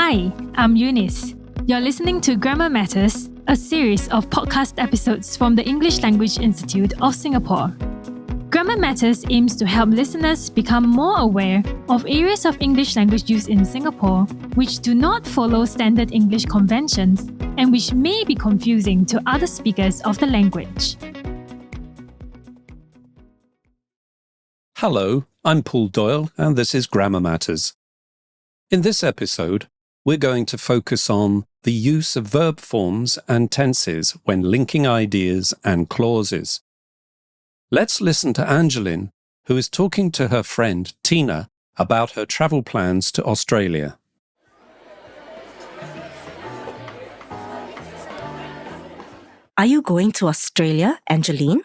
Hi, I'm Eunice. You're listening to Grammar Matters, a series of podcast episodes from the English Language Institute of Singapore. Grammar Matters aims to help listeners become more aware of areas of English language use in Singapore which do not follow standard English conventions and which may be confusing to other speakers of the language. Hello, I'm Paul Doyle and this is Grammar Matters. In this episode, we're going to focus on the use of verb forms and tenses when linking ideas and clauses. Let's listen to Angeline, who is talking to her friend Tina about her travel plans to Australia. Are you going to Australia, Angeline?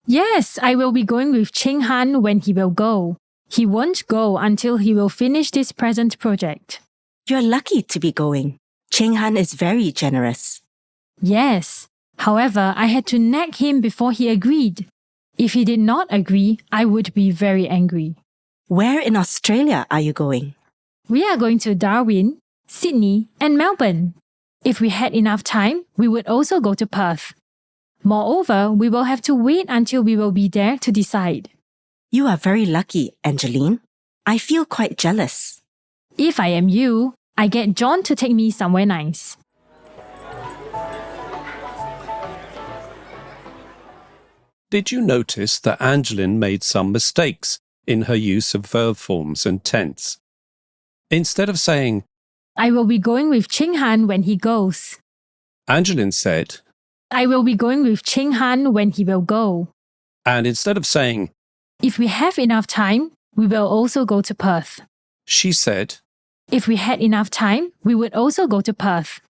Yes, I will be going with Cheng Han when he will go. He won't go until he will finish this present project. You're lucky to be going. Cheng Han is very generous. Yes. However, I had to nag him before he agreed. If he did not agree, I would be very angry. Where in Australia are you going? We are going to Darwin, Sydney, and Melbourne. If we had enough time, we would also go to Perth. Moreover, we will have to wait until we will be there to decide. You are very lucky, Angeline. I feel quite jealous. If I am you, I get John to take me somewhere nice. Did you notice that Angeline made some mistakes in her use of verb forms and tense? Instead of saying, I will be going with Cheng Han when he goes, Angeline said, I will be going with Cheng Han when he will go. And instead of saying, if we have enough time, we will also go to Perth. She said, if we had enough time, we would also go to Perth.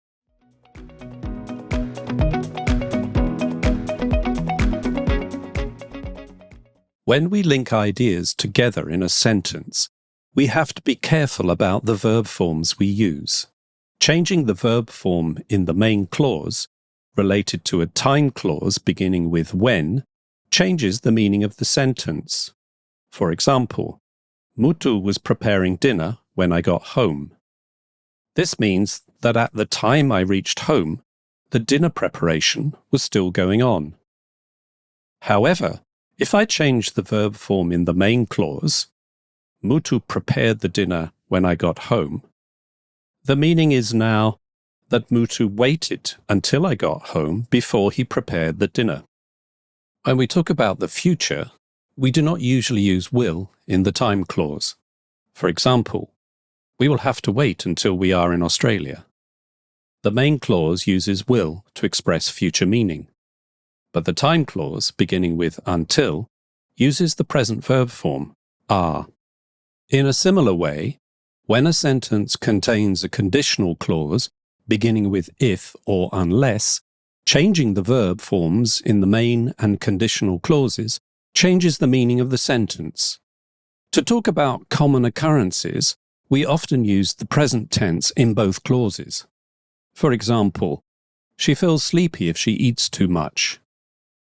When we link ideas together in a sentence, we have to be careful about the verb forms we use. Changing the verb form in the main clause, related to a time clause beginning with when, changes the meaning of the sentence. For example, Mutu was preparing dinner when I got home. This means that at the time I reached home, the dinner preparation was still going on. However, if I change the verb form in the main clause, Mutu prepared the dinner when I got home, the meaning is now that Mutu waited until I got home before he prepared the dinner. When we talk about the future, we do not usually use will in the time clause. For example, we will have to wait until we are in Australia. The main clause uses will to express future meaning, but the time clause, beginning with until, uses the present verb form, are. In a similar way, when a sentence contains a conditional clause, beginning with if or unless, changing the verb forms in the main and conditional clauses changes the meaning of the sentence. To talk about common occurrences, we often use the present tense in both clauses. For example, she feels sleepy if she eats too much.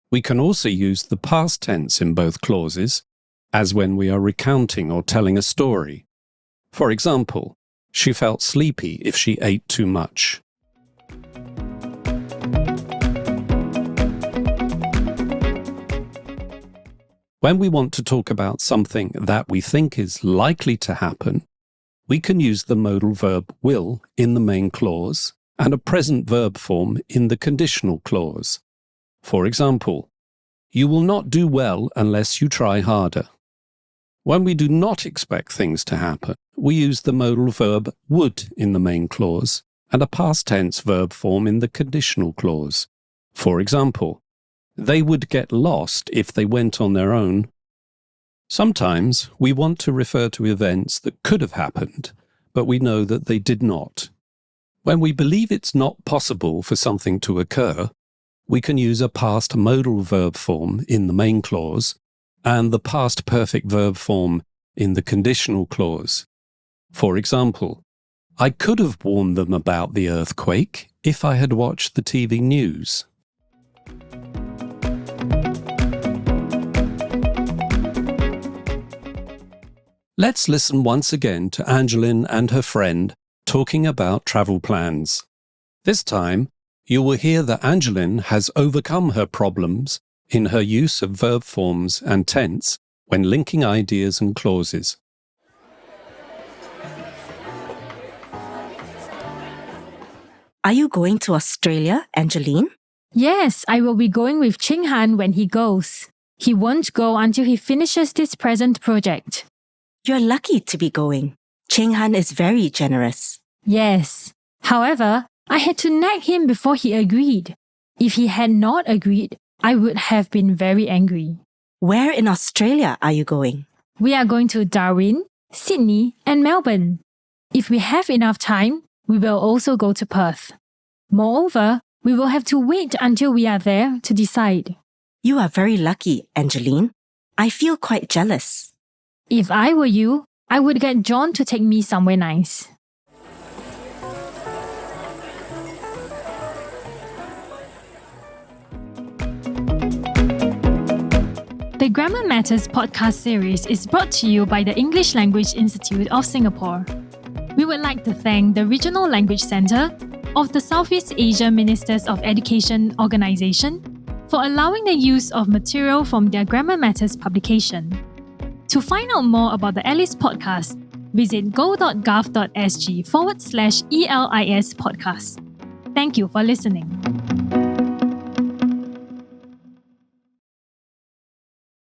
We can also use the past tense in both clauses, as when we are recounting or telling a story. For example, she felt sleepy if she ate too much. When we want to talk about something that we think is likely to happen, we can use the modal verb will in the main clause and a present verb form in the conditional clause. For example, you will not do well unless you try harder. When we do not expect things to happen, we use the modal verb would in the main clause and a past tense verb form in the conditional clause. For example, they would get lost if they went on their own. Sometimes we want to refer to events that could have happened, but we know that they did not. When we believe it's not possible for something to occur, we can use a past modal verb form in the main clause and the past perfect verb form in the conditional clause. For example, I could have warned them about the earthquake if I had watched the TV news. Let's listen once again to Angeline and her friend talking about travel plans. This time, you will hear that Angeline has overcome her problems in her use of verb forms and tense when linking ideas and clauses. Are you going to Australia, Angeline? Yes, I will be going with Ching Han when he goes. He won't go until he finishes this present project. You're lucky to be going. Ching Han is very generous. Yes. However, I had to nag him before he agreed. If he had not agreed, I would have been very angry. Where in Australia are you going? We are going to Darwin, Sydney, and Melbourne. If we have enough time, we will also go to Perth. Moreover, we will have to wait until we are there to decide. You are very lucky, Angeline. I feel quite jealous. If I were you, I would get John to take me somewhere nice. The Grammar Matters podcast series is brought to you by the English Language Institute of Singapore. We would like to thank the Regional Language Centre of the Southeast Asia Ministers of Education organisation for allowing the use of material from their Grammar Matters publication. To find out more about the ALICE podcast, visit go.gov.sg/ELIS podcast. Thank you for listening.